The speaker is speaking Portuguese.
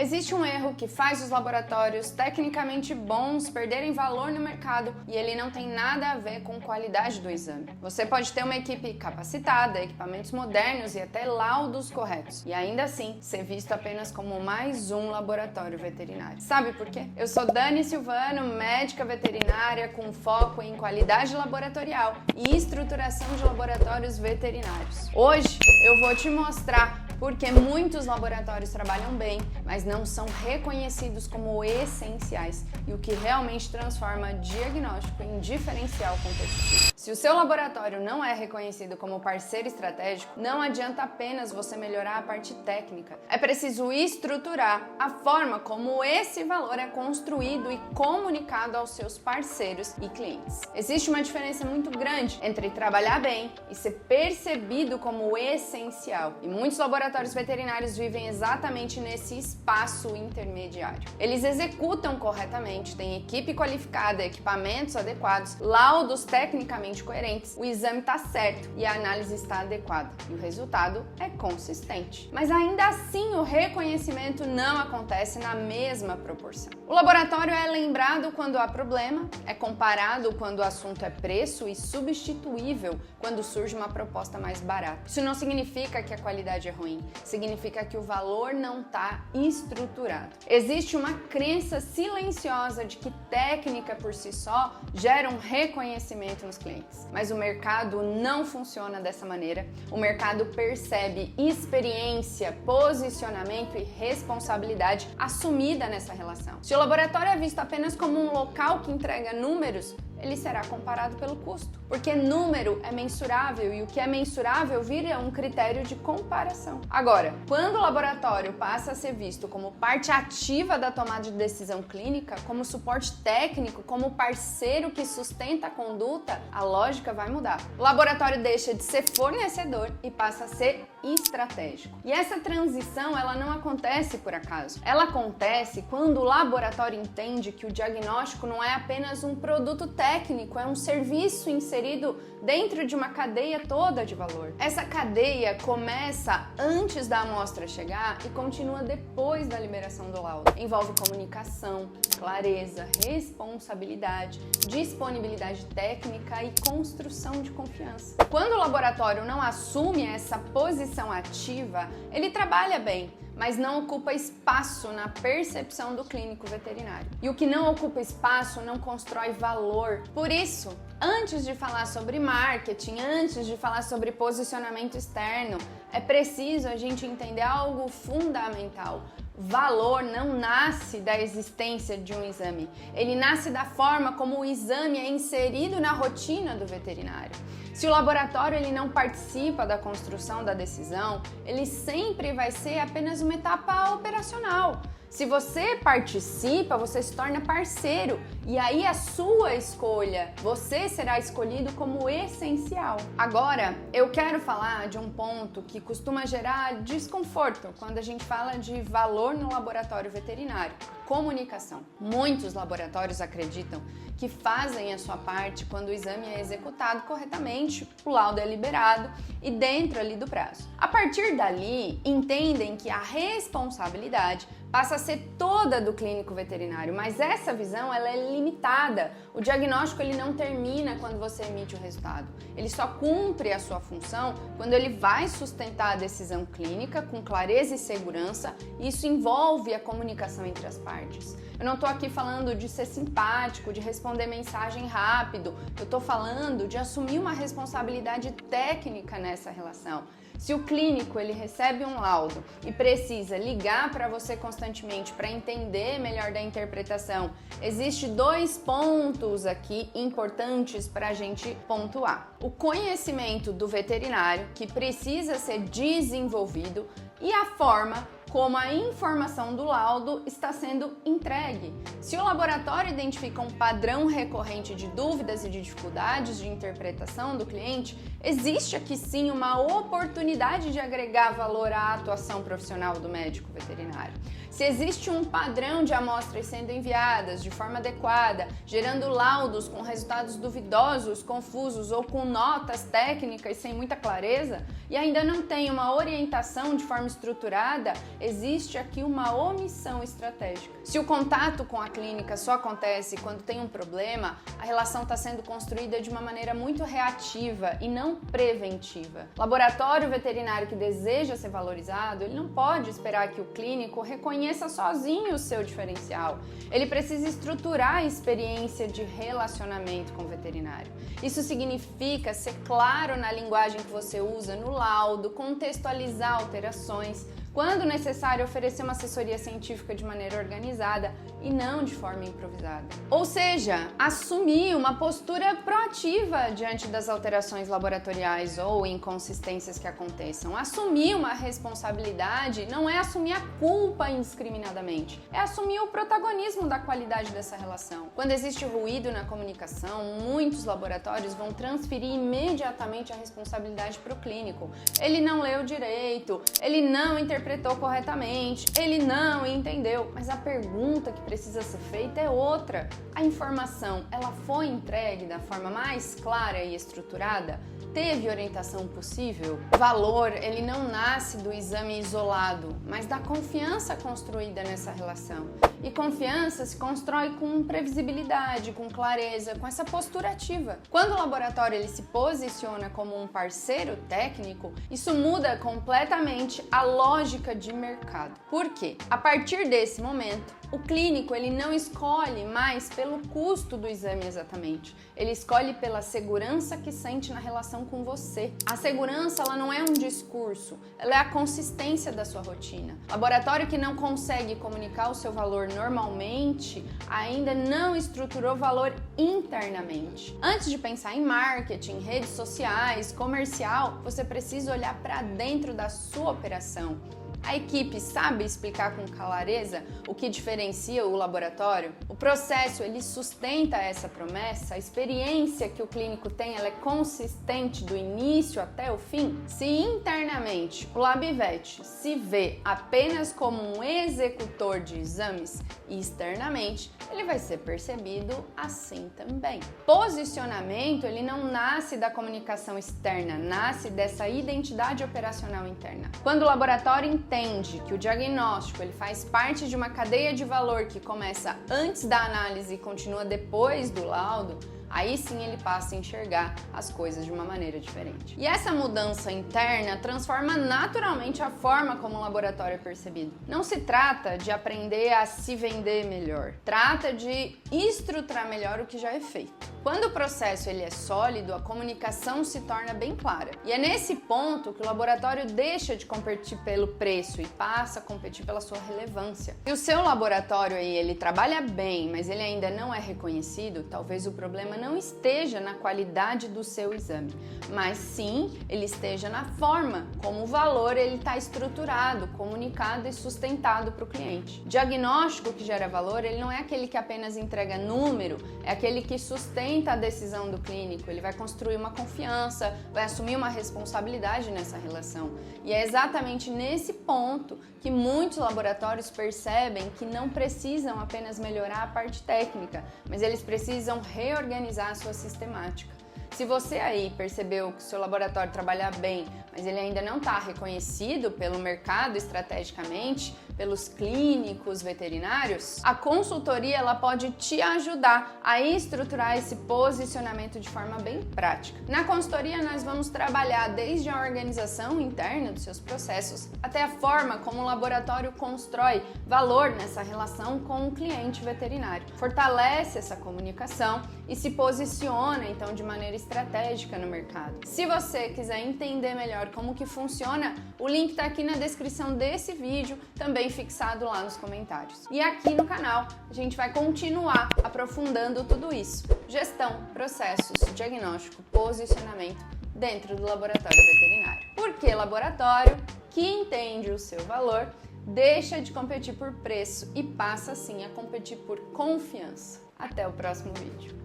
Existe um erro que faz os laboratórios tecnicamente bons perderem valor no mercado e ele não tem nada a ver com qualidade do exame. Você pode ter uma equipe capacitada, equipamentos modernos e até laudos corretos, e ainda assim ser visto apenas como mais um laboratório veterinário. Sabe por quê? Eu sou Dani Silvano, médica veterinária com foco em qualidade laboratorial e estruturação de laboratórios veterinários. Hoje eu vou te mostrar porque muitos laboratórios trabalham bem, mas não são reconhecidos como essenciais e o que realmente transforma diagnóstico em diferencial competitivo. Se o seu laboratório não é reconhecido como parceiro estratégico, não adianta apenas você melhorar a parte técnica. É preciso estruturar a forma como esse valor é construído e comunicado aos seus parceiros e clientes. Existe uma diferença muito grande entre trabalhar bem e ser percebido como essencial, e muitos laboratórios veterinários vivem exatamente nesse espaço intermediário. Eles executam corretamente, têm equipe qualificada, equipamentos adequados, laudos tecnicamente coerentes, o exame está certo e a análise está adequada e o resultado é consistente. Mas ainda assim o reconhecimento não acontece na mesma proporção. O laboratório é lembrado quando há problema, é comparado quando o assunto é preço e substituível quando surge uma proposta mais barata. Isso não significa que a qualidade é ruim, significa que o valor não está estruturado. Existe uma crença silenciosa de que técnica por si só gera um reconhecimento nos clientes, mas o mercado não funciona dessa maneira. O mercado percebe experiência, posicionamento e responsabilidade assumida nessa relação. Se o laboratório é visto apenas como um local que entrega números, ele será comparado pelo custo, porque número é mensurável e o que é mensurável vira um critério de comparação. Agora, quando o laboratório passa a ser visto como parte ativa da tomada de decisão clínica, como suporte técnico, como parceiro que sustenta a conduta, a lógica vai mudar. O laboratório deixa de ser fornecedor e passa a ser estratégico. E essa transição, ela não acontece por acaso. Ela acontece quando o laboratório entende que o diagnóstico não é apenas um produto técnico, é um serviço inserido dentro de uma cadeia toda de valor. Essa cadeia começa antes da amostra chegar e continua depois da liberação do laudo. Envolve comunicação, clareza, responsabilidade, disponibilidade técnica e construção de confiança. Quando o laboratório não assume essa posição ativa, ele trabalha bem, mas não ocupa espaço na percepção do clínico veterinário. E o que não ocupa espaço não constrói valor. Por isso, antes de falar sobre marketing, antes de falar sobre posicionamento externo, é preciso a gente entender algo fundamental. Valor não nasce da existência de um exame, ele nasce da forma como o exame é inserido na rotina do veterinário. Se o laboratório ele não participa da construção da decisão, ele sempre vai ser apenas uma etapa operacional. Se você participa, você se torna parceiro e aí a sua escolha, você será escolhido como essencial. Agora, eu quero falar de um ponto que costuma gerar desconforto quando a gente fala de valor no laboratório veterinário: comunicação. Muitos laboratórios acreditam que fazem a sua parte quando o exame é executado corretamente, o laudo é liberado e dentro ali do prazo. A partir dali, entendem que a responsabilidade passa a ser toda do clínico veterinário, mas essa visão ela é limitada. O diagnóstico ele não termina quando você emite o resultado. Ele só cumpre a sua função quando ele vai sustentar a decisão clínica com clareza e segurança, e isso envolve a comunicação entre as partes. Eu não estou aqui falando de ser simpático, de responder mensagem rápido, eu estou falando de assumir uma responsabilidade técnica nessa relação. Se o clínico ele recebe um laudo e precisa ligar para você constantemente para entender melhor da interpretação, existe 2 pontos aqui importantes para a gente pontuar. O conhecimento do veterinário, que precisa ser desenvolvido, e a forma como a informação do laudo está sendo entregue. Se o laboratório identifica um padrão recorrente de dúvidas e de dificuldades de interpretação do cliente, existe aqui sim uma oportunidade de agregar valor à atuação profissional do médico veterinário. se existe um padrão de amostras sendo enviadas de forma adequada, gerando laudos com resultados duvidosos, confusos ou com notas técnicas sem muita clareza, e ainda não tem uma orientação de forma estruturada, existe aqui uma omissão estratégica. Se o contato com a clínica só acontece quando tem um problema, a relação está sendo construída de uma maneira muito reativa e não preventiva. Laboratório veterinário que deseja ser valorizado, ele não pode esperar que o clínico reconheça sozinho o seu diferencial. Ele precisa estruturar a experiência de relacionamento com o veterinário. Isso significa ser claro na linguagem que você usa no laudo, contextualizar alterações, quando necessário, oferecer uma assessoria científica de maneira organizada e não de forma improvisada. Ou seja, assumir uma postura proativa diante das alterações laboratoriais ou inconsistências que aconteçam. Assumir uma responsabilidade não é assumir a culpa indiscriminadamente, é assumir o protagonismo da qualidade dessa relação. Quando existe ruído na comunicação, muitos laboratórios vão transferir imediatamente a responsabilidade para o clínico. Ele não leu direito, ele não interpretou corretamente, ele não entendeu. Mas a pergunta que precisa ser feita é outra. A informação, ela foi entregue da forma mais clara e estruturada? Teve orientação possível? O valor, ele não nasce do exame isolado, mas da confiança construída nessa relação. E confiança se constrói com previsibilidade, com clareza, com essa postura ativa. Quando o laboratório ele se posiciona como um parceiro técnico, isso muda completamente a lógica de mercado. Por quê? A partir desse momento, o clínico ele não escolhe mais pelo custo do exame exatamente. Ele escolhe pela segurança que sente na relação com você. A segurança ela não é um discurso, ela é a consistência da sua rotina. Laboratório que não consegue comunicar o seu valor normalmente ainda não estruturou valor internamente. Antes de pensar em marketing, redes sociais, comercial, você precisa olhar para dentro da sua operação. A equipe sabe explicar com clareza o que diferencia o laboratório? O processo, ele sustenta essa promessa? A experiência que o clínico tem, ela é consistente do início até o fim? Se internamente o LabVet se vê apenas como um executor de exames e externamente, ele vai ser percebido assim também. Posicionamento, ele não nasce da comunicação externa, nasce dessa identidade operacional interna. Quando o laboratório entende que o diagnóstico ele faz parte de uma cadeia de valor que começa antes da análise e continua depois do laudo, aí sim ele passa a enxergar as coisas de uma maneira diferente. E essa mudança interna transforma naturalmente a forma como o laboratório é percebido. Não se trata de aprender a se vender melhor, trata de estruturar melhor o que já é feito. Quando o processo ele é sólido, a comunicação se torna bem clara. E é nesse ponto que o laboratório deixa de competir pelo preço e passa a competir pela sua relevância. Se o seu laboratório aí, ele trabalha bem, mas ele ainda não é reconhecido, talvez o problema não esteja na qualidade do seu exame, mas sim ele esteja na forma como o valor ele está estruturado, comunicado e sustentado para o cliente. Diagnóstico que gera valor, ele não é aquele que apenas entrega número, é aquele que sustenta a decisão do clínico, ele vai construir uma confiança, vai assumir uma responsabilidade nessa relação. E é exatamente nesse ponto que muitos laboratórios percebem que não precisam apenas melhorar a parte técnica, mas eles precisam reorganizar a sua sistemática. Se você aí percebeu que o seu laboratório trabalha bem, mas ele ainda não está reconhecido pelo mercado estrategicamente, pelos clínicos veterinários, a consultoria ela pode te ajudar a estruturar esse posicionamento de forma bem prática. Na consultoria nós vamos trabalhar desde a organização interna dos seus processos até a forma como o laboratório constrói valor nessa relação com o cliente veterinário. Fortalece essa comunicação e se posiciona então de maneira estratégica no mercado. Se você quiser entender melhor como que funciona, o link está aqui na descrição desse vídeo, também fixado lá nos comentários. E aqui no canal a gente vai continuar aprofundando tudo isso: gestão, processos, diagnóstico, posicionamento dentro do laboratório veterinário. Porque laboratório que entende o seu valor deixa de competir por preço e passa sim a competir por confiança. Até o próximo vídeo.